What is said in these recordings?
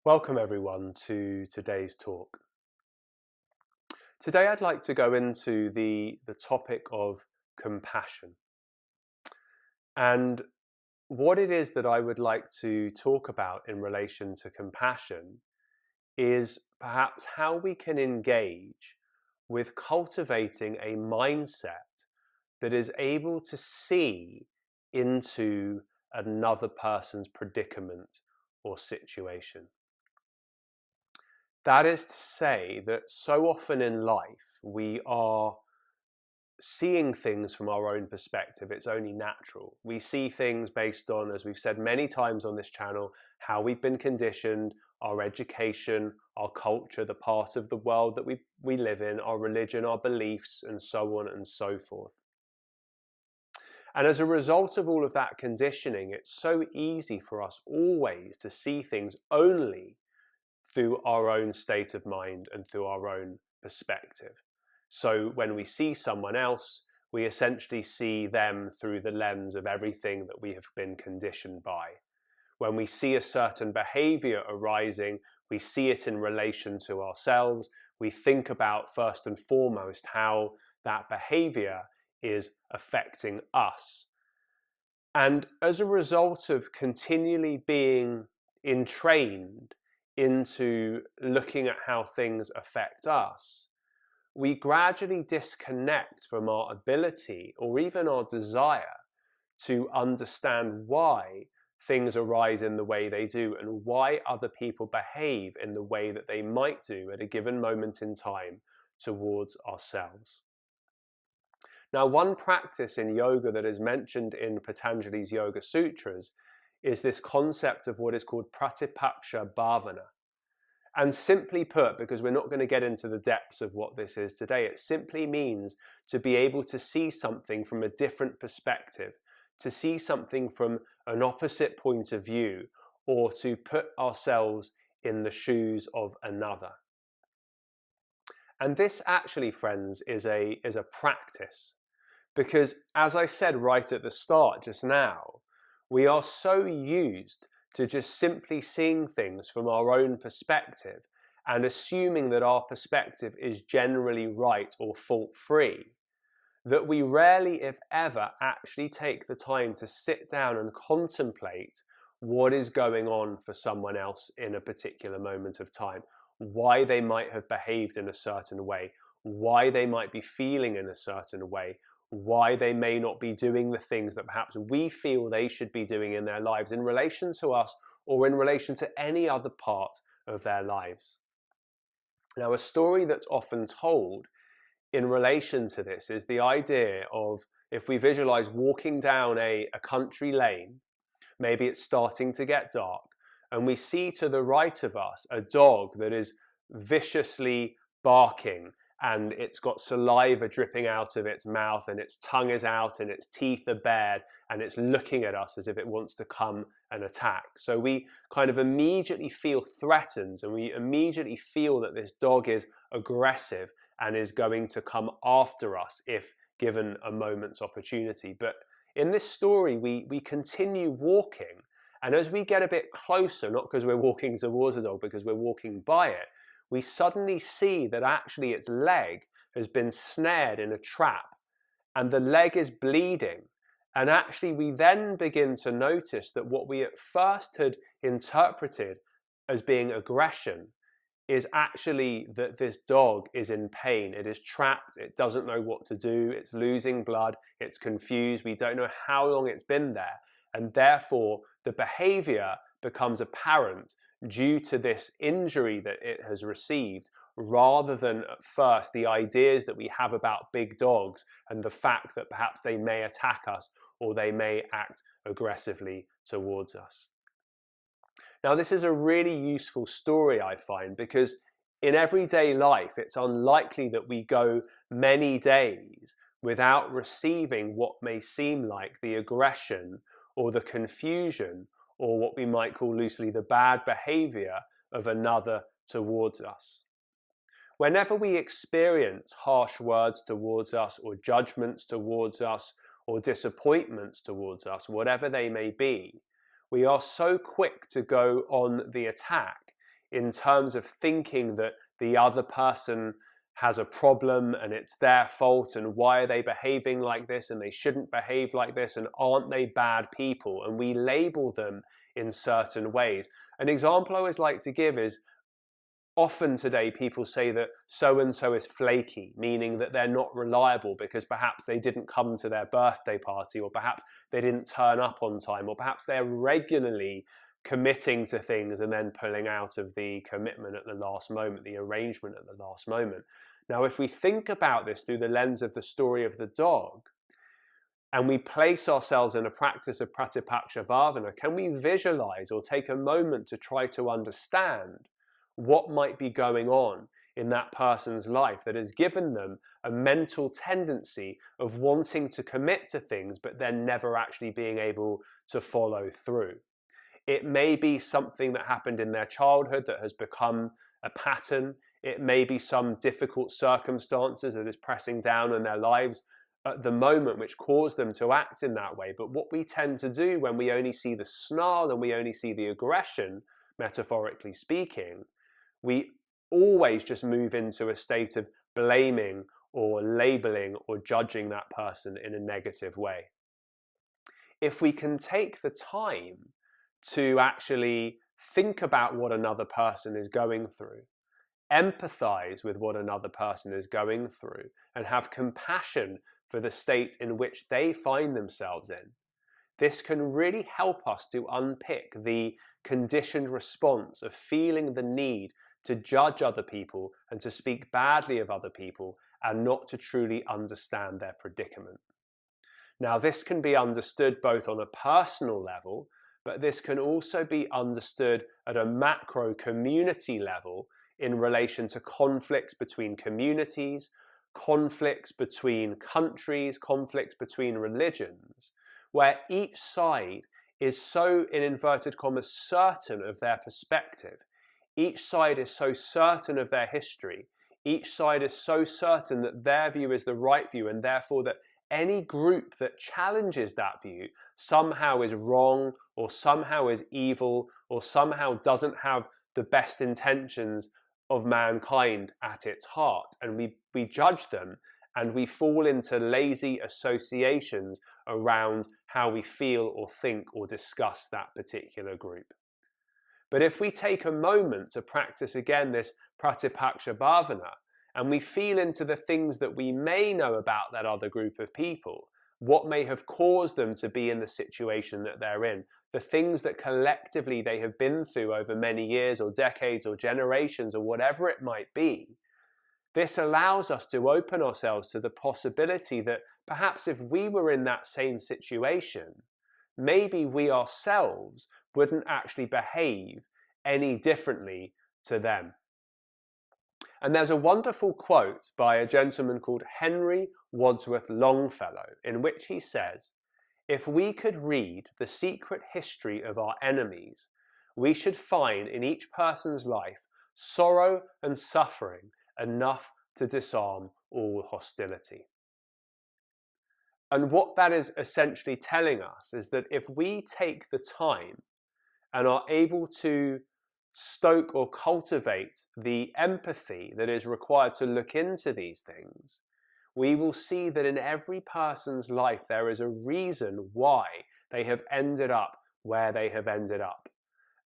Welcome everyone to today's talk. Today I'd like to go into the topic of compassion and what it is that I would like to talk about in relation to compassion is perhaps how we can engage with cultivating a mindset that is able to see into another person's predicament or situation. That is to say that so often in life we are seeing things from our own perspective. It's only natural. We see things based on, as we've said many times on this channel, how we've been conditioned, our education, our culture, the part of the world that we live in, our religion, our beliefs, and so on and so forth. And as a result of all of that conditioning, it's so easy for us always to see things only through our own state of mind and through our own perspective. So when we see someone else, we essentially see them through the lens of everything that we have been conditioned by. When we see a certain behavior arising, we see it in relation to ourselves. We think about first and foremost how that behavior is affecting us. And as a result of continually being entrained into looking at how things affect us, we gradually disconnect from our ability or even our desire to understand why things arise in the way they do and why other people behave in the way that they might do at a given moment in time towards ourselves. Now, one practice in yoga that is mentioned in Patanjali's Yoga Sutras is this concept of what is called pratipaksha bhavana. And simply put, because we're not going to get into the depths of what this is today, it simply means to be able to see something from a different perspective, to see something from an opposite point of view, or to put ourselves in the shoes of another. And this actually, friends, is a practice. Because as I said right at the start just now, we are so used to just simply seeing things from our own perspective and assuming that our perspective is generally right or fault-free, that we rarely, if ever, actually take the time to sit down and contemplate what is going on for someone else in a particular moment of time, why they might have behaved in a certain way, why they might be feeling in a certain way, why they may not be doing the things that perhaps we feel they should be doing in their lives in relation to us or in relation to any other part of their lives. Now, a story that's often told in relation to this is the idea of, if we visualize walking down a country lane, maybe it's starting to get dark, and we see to the right of us a dog that is viciously barking, and it's got saliva dripping out of its mouth, and its tongue is out, and its teeth are bared, and it's looking at us as if it wants to come and attack. So we kind of immediately feel threatened, and we immediately feel that this dog is aggressive and is going to come after us if given a moment's opportunity. But in this story, we continue walking, and as we get a bit closer, not because we're walking towards the dog, because we're walking by it, we suddenly see that actually its leg has been snared in a trap and the leg is bleeding. And actually we then begin to notice that what we at first had interpreted as being aggression is actually that this dog is in pain. It is trapped, it doesn't know what to do, it's losing blood, it's confused, we don't know how long it's been there, and therefore the behavior becomes apparent due to this injury that it has received, rather than at first the ideas that we have about big dogs and the fact that perhaps they may attack us or they may act aggressively towards us. Now, this is a really useful story, I find, because in everyday life, it's unlikely that we go many days without receiving what may seem like the aggression or the confusion, or what we might call loosely the bad behavior of another towards us. Whenever we experience harsh words towards us, or judgments towards us, or disappointments towards us, whatever they may be, we are so quick to go on the attack in terms of thinking that the other person has a problem and it's their fault and why are they behaving like this and they shouldn't behave like this and aren't they bad people, and we label them in certain ways. An example I always like to give is, often today people say that so and so is flaky, meaning that they're not reliable because perhaps they didn't come to their birthday party, or perhaps they didn't turn up on time, or perhaps they're regularly committing to things and then pulling out of the commitment at the last moment, the arrangement at the last moment. Now, if we think about this through the lens of the story of the dog, and we place ourselves in a practice of pratipaksha bhavana, can we visualize or take a moment to try to understand what might be going on in that person's life that has given them a mental tendency of wanting to commit to things but then never actually being able to follow through? It may be something that happened in their childhood that has become a pattern. It may be some difficult circumstances that is pressing down on their lives at the moment which cause them to act in that way. But what we tend to do when we only see the snarl and we only see the aggression, metaphorically speaking, we always just move into a state of blaming or labeling or judging that person in a negative way. If we can take the time to actually think about what another person is going through, empathize with what another person is going through, and have compassion for the state in which they find themselves in, this can really help us to unpick the conditioned response of feeling the need to judge other people and to speak badly of other people and not to truly understand their predicament. Now, this can be understood both on a personal level, but this can also be understood at a macro community level in relation to conflicts between communities, conflicts between countries, conflicts between religions, where each side is so, in inverted commas, certain of their perspective. Each side is so certain of their history. Each side is so certain that their view is the right view, and therefore that any group that challenges that view somehow is wrong, or somehow is evil, or somehow doesn't have the best intentions of mankind at its heart. And we judge them, and we fall into lazy associations around how we feel or think or discuss that particular group. But if we take a moment to practice again this pratipaksha bhavana, and we feel into the things that we may know about that other group of people, what may have caused them to be in the situation that they're in, the things that collectively they have been through over many years or decades or generations or whatever it might be, this allows us to open ourselves to the possibility that perhaps if we were in that same situation, maybe we ourselves wouldn't actually behave any differently to them. And there's a wonderful quote by a gentleman called Henry Wadsworth Longfellow, in which he says, "If we could read the secret history of our enemies, we should find in each person's life sorrow and suffering enough to disarm all hostility." And what that is essentially telling us is that if we take the time and are able to stoke or cultivate the empathy that is required to look into these things, we will see that in every person's life there is a reason why they have ended up where they have ended up.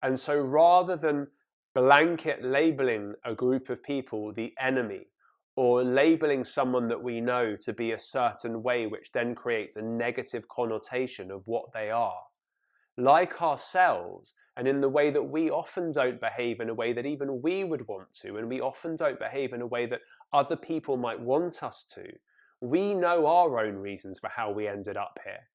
And so rather than blanket labeling a group of people the enemy, or labeling someone that we know to be a certain way, which then creates a negative connotation of what they are, like ourselves, and in the way that we often don't behave in a way that even we would want to, and we often don't behave in a way that other people might want us to, we know our own reasons for how we ended up here.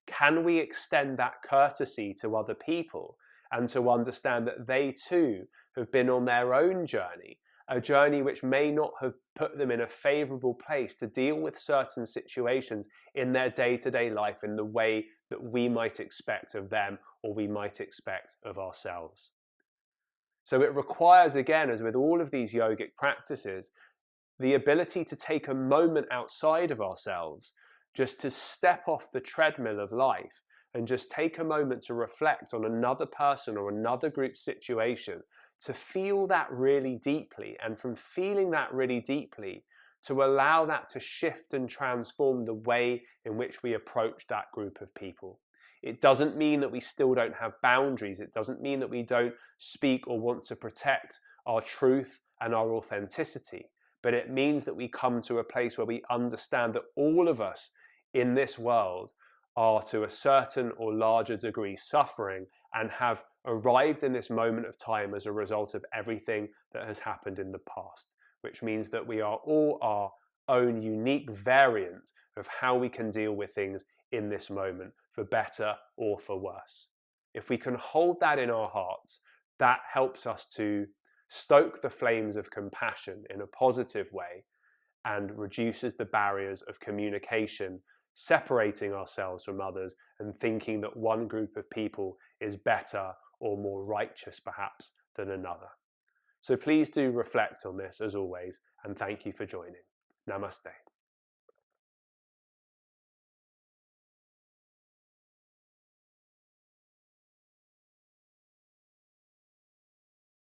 Can we extend that courtesy to other people and to understand that they too have been on their own journey, a journey which may not have put them in a favorable place to deal with certain situations in their day-to-day life in the way that we might expect of them or we might expect of ourselves. So it requires, again, as with all of these yogic practices, the ability to take a moment outside of ourselves, just to step off the treadmill of life and just take a moment to reflect on another person or another group situation, to feel that really deeply, and from feeling that really deeply, to allow that to shift and transform the way in which we approach that group of people. It doesn't mean that we still don't have boundaries. It doesn't mean that we don't speak or want to protect our truth and our authenticity. But it means that we come to a place where we understand that all of us in this world are to a certain or larger degree suffering and have arrived in this moment of time as a result of everything that has happened in the past, which means that we are all our own unique variant of how we can deal with things in this moment, for better or for worse. If we can hold that in our hearts, that helps us to stoke the flames of compassion in a positive way and reduces the barriers of communication, separating ourselves from others and thinking that one group of people is better or more righteous perhaps than another. So please do reflect on this as always, and thank you for joining. Namaste.